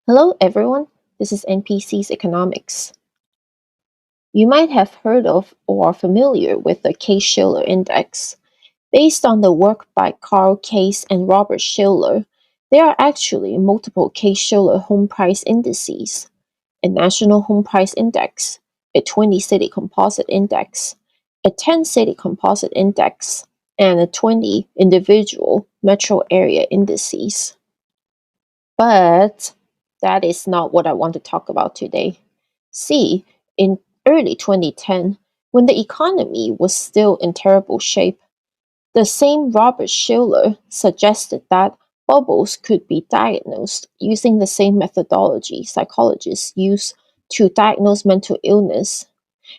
Hello everyone, this is NPC's Economics. You might have heard of or are familiar with the Case-Shiller Index. Based on the work by Carl Case and Robert Shiller, there are actually multiple Case-Shiller home price indices: a national home price index, a 20-city composite index, a 10-city composite index, and a 20 individual metro area indices. But that is not what I want to talk about today. See, in early 2010, when the economy was still in terrible shape, the same Robert Shiller suggested that bubbles could be diagnosed using the same methodology psychologists use to diagnose mental illness.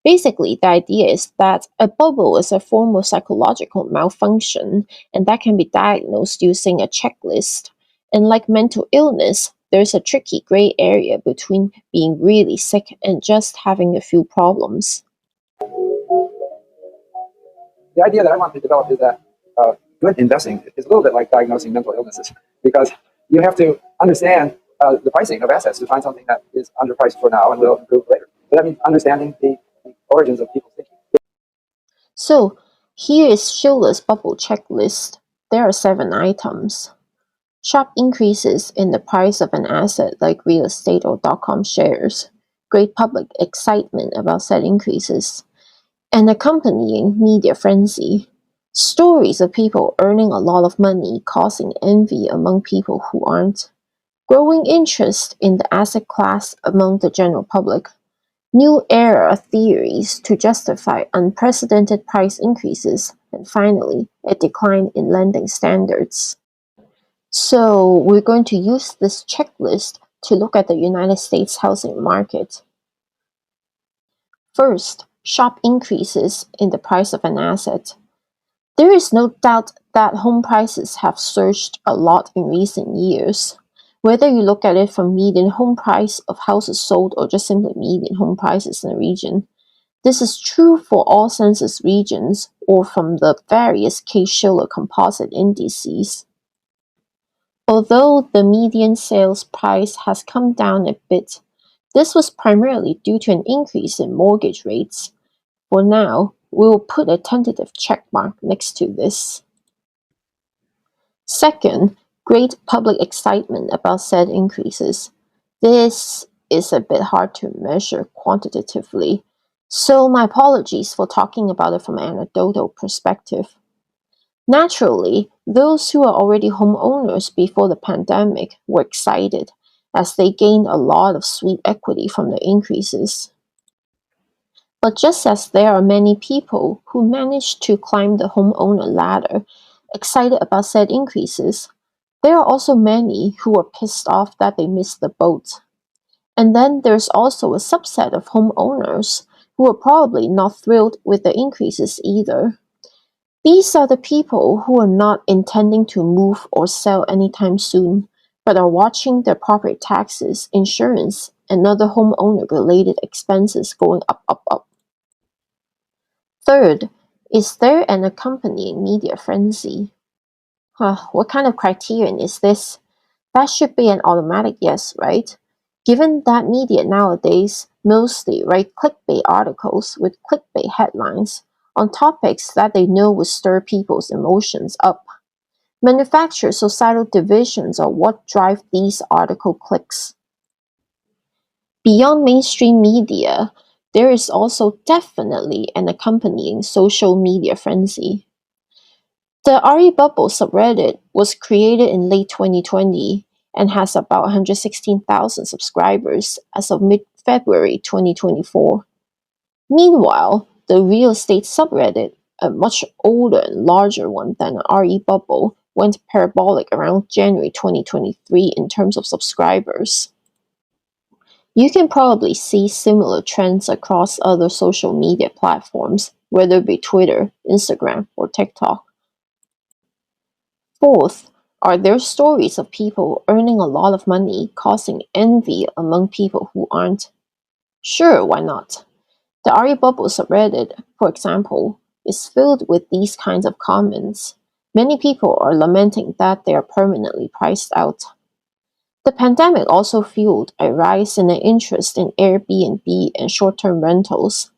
Basically, the idea is that a bubble is a form of psychological malfunction and that can be diagnosed using a checklist. And like mental illness, there's a tricky gray area between being really sick and just having a few problems. The idea that I want to develop is that good investing is a little bit like diagnosing mental illnesses, because you have to understand the pricing of assets to find something that is underpriced for now and will improve later. So that means understanding the origins of people's thinking. So, here is Schiller's bubble checklist. There are 7 items. Sharp increases in the price of an asset like real estate or dot-com shares, great public excitement about said increases, an accompanying media frenzy, stories of people earning a lot of money causing envy among people who aren't, growing interest in the asset class among the general public, new era theories to justify unprecedented price increases, and finally, a decline in lending standards. So we're going to use this checklist to look at the United States housing market. First, sharp increases in the price of an asset. There is no doubt that home prices have surged a lot in recent years. Whether you look at it from median home price of houses sold or just simply median home prices in a region, this is true for all census regions or from the various Case-Shiller composite indices. Although the median sales price has come down a bit, this was primarily due to an increase in mortgage rates. For now, we will put a tentative check mark next to this. Second, great public excitement about said increases. This is a bit hard to measure quantitatively, so my apologies for talking about it from an anecdotal perspective. Naturally, those who are already homeowners before the pandemic were excited, as they gained a lot of sweet equity from the increases. But just as there are many people who managed to climb the homeowner ladder excited about said increases, there are also many who are pissed off that they missed the boat. And then there's also a subset of homeowners who are probably not thrilled with the increases either. These are the people who are not intending to move or sell anytime soon, but are watching their property taxes, insurance, and other homeowner-related expenses going up, up, up. Third, is there an accompanying media frenzy? What kind of criterion is this? That should be an automatic yes, right? Given that media nowadays mostly write clickbait articles with clickbait headlines on topics that they know will stir people's emotions up. Manufactured societal divisions are what drive these article clicks. Beyond mainstream media, there is also definitely an accompanying social media frenzy. The RE Bubble subreddit was created in late 2020 and has about 116,000 subscribers as of mid-February 2024. Meanwhile, the real estate subreddit, a much older and larger one than the RE Bubble, went parabolic around January 2023 in terms of subscribers. You can probably see similar trends across other social media platforms, whether it be Twitter, Instagram, or TikTok. Fourth, are there stories of people earning a lot of money causing envy among people who aren't? Sure, why not? The RE Bubble subreddit, for example, is filled with these kinds of comments. Many people are lamenting that they are permanently priced out. The pandemic also fueled a rise in the interest in Airbnb and short-term rentals.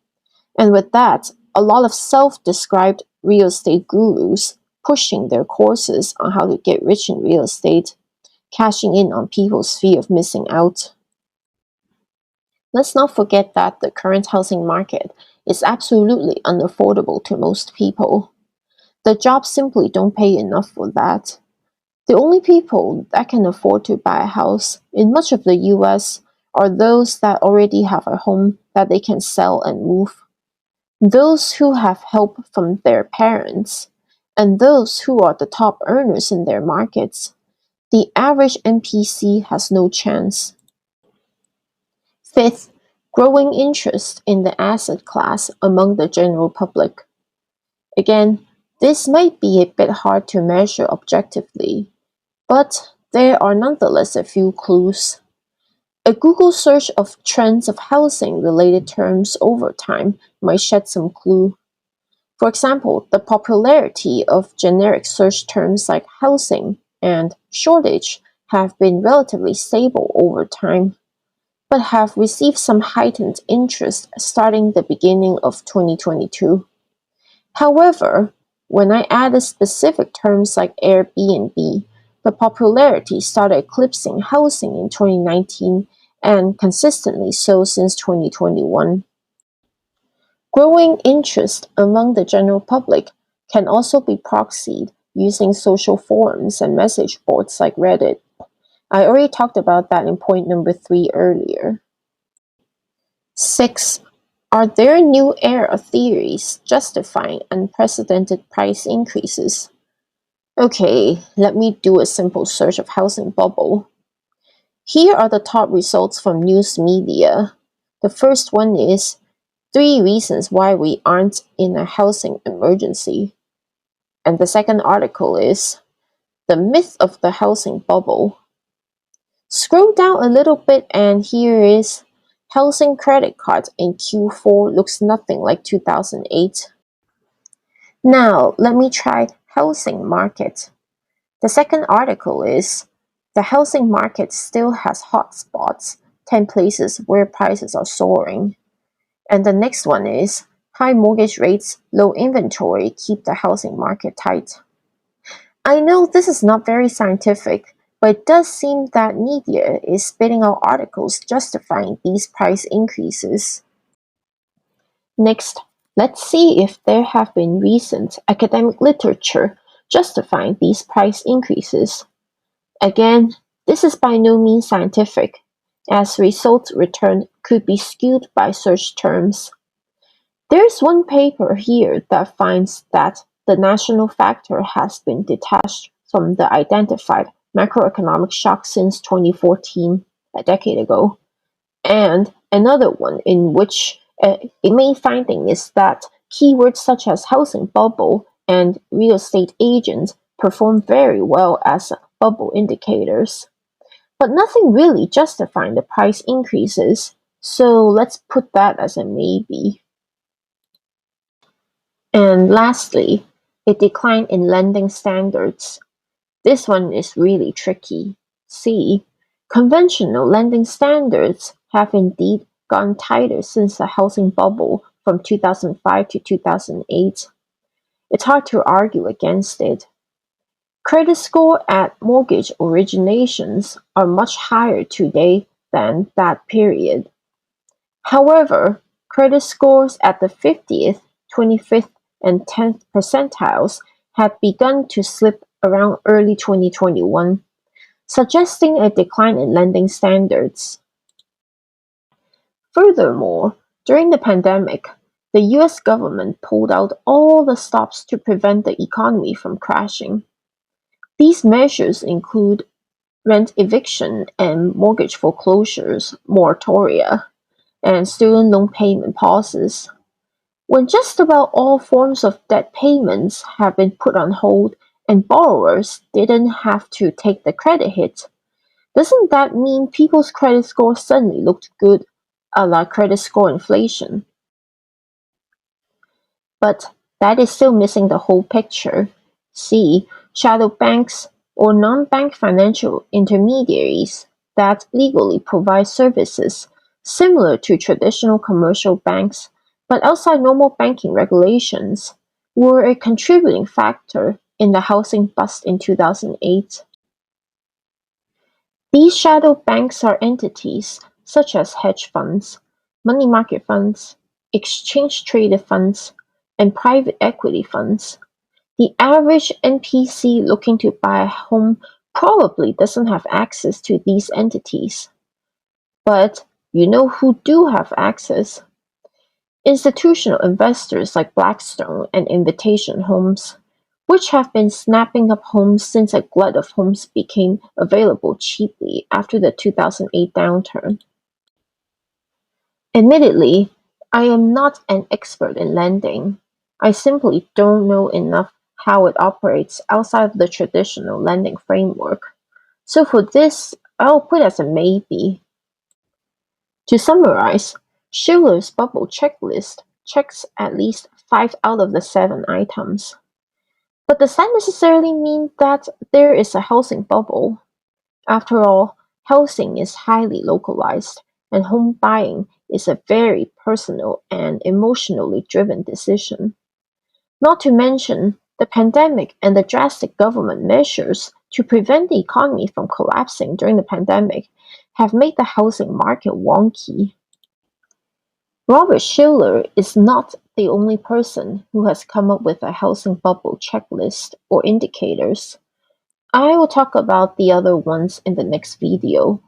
And with that, a lot of self-described real estate gurus pushing their courses on how to get rich in real estate, cashing in on people's fear of missing out. Let's not forget that the current housing market is absolutely unaffordable to most people. The jobs simply don't pay enough for that. The only people that can afford to buy a house in much of the US are those that already have a home that they can sell and move, those who have help from their parents, and those who are the top earners in their markets. The average NPC has no chance. Fifth, growing interest in the asset class among the general public. Again, this might be a bit hard to measure objectively, but there are nonetheless a few clues. A Google search of trends of housing-related terms over time might shed some clue. For example, the popularity of generic search terms like housing and shortage have been relatively stable over time, but have received some heightened interest starting the beginning of 2022. However, when I added specific terms like Airbnb, the popularity started eclipsing housing in 2019 and consistently so since 2021. Growing interest among the general public can also be proxied using social forums and message boards like Reddit. I already talked about that in point number 3 earlier. 6. Are there new era theories justifying unprecedented price increases? Okay, let me do a simple search of housing bubble. Here are the top results from news media. The first one is 3 reasons why we aren't in a housing emergency. And the second article is the myth of the housing bubble. Scroll down a little bit and here is housing credit card in Q4 looks nothing like 2008. Now, let me try housing market. The second article is the housing market still has hot spots, 10 places where prices are soaring. And the next one is high mortgage rates, low inventory keep the housing market tight. I know this is not very scientific, but it does seem that media is spitting out articles justifying these price increases. Next, let's see if there have been recent academic literature justifying these price increases. Again, this is by no means scientific, as results returned could be skewed by search terms. There's one paper here that finds that the national factor has been detached from the identified macroeconomic shock since 2014, a decade ago, and another one in which a main finding is that keywords such as housing bubble and real estate agent perform very well as bubble indicators, but nothing really justifying the price increases, so let's put that as a maybe. And lastly, a decline in lending standards. This one is really tricky. See, conventional lending standards have indeed gone tighter since the housing bubble from 2005 to 2008. It's hard to argue against it. Credit score at mortgage originations are much higher today than that period. However, credit scores at the 50th, 25th, and 10th percentiles had begun to slip around early 2021, suggesting a decline in lending standards. Furthermore, during the pandemic, the US government pulled out all the stops to prevent the economy from crashing. These measures include rent eviction and mortgage foreclosures moratoria, and student loan payment pauses. When just about all forms of debt payments have been put on hold and borrowers didn't have to take the credit hit, doesn't that mean people's credit score suddenly looked good, a la credit score inflation? But that is still missing the whole picture. See, shadow banks or non-bank financial intermediaries that legally provide services similar to traditional commercial banks but outside normal banking regulations were a contributing factor in the housing bust in 2008. These shadow banks are entities such as hedge funds, money market funds, exchange-traded funds, and private equity funds. The average NPC looking to buy a home probably doesn't have access to these entities. But you know who do have access? Institutional investors like Blackstone and Invitation Homes, which have been snapping up homes since a glut of homes became available cheaply after the 2008 downturn. Admittedly, I am not an expert in lending. I simply don't know enough how it operates outside of the traditional lending framework. So for this, I'll put as a maybe. To summarize, Shiller's bubble checklist checks at least 5 out of the 7 items. But does that necessarily mean that there is a housing bubble? After all, housing is highly localized, and home buying is a very personal and emotionally driven decision. Not to mention, the pandemic and the drastic government measures to prevent the economy from collapsing during the pandemic have made the housing market wonky. Robert Shiller is not the only person who has come up with a housing bubble checklist or indicators. I will talk about the other ones in the next video.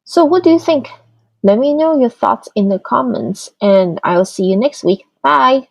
So what do you think? Let me know your thoughts in the comments and I'll see you next week. Bye!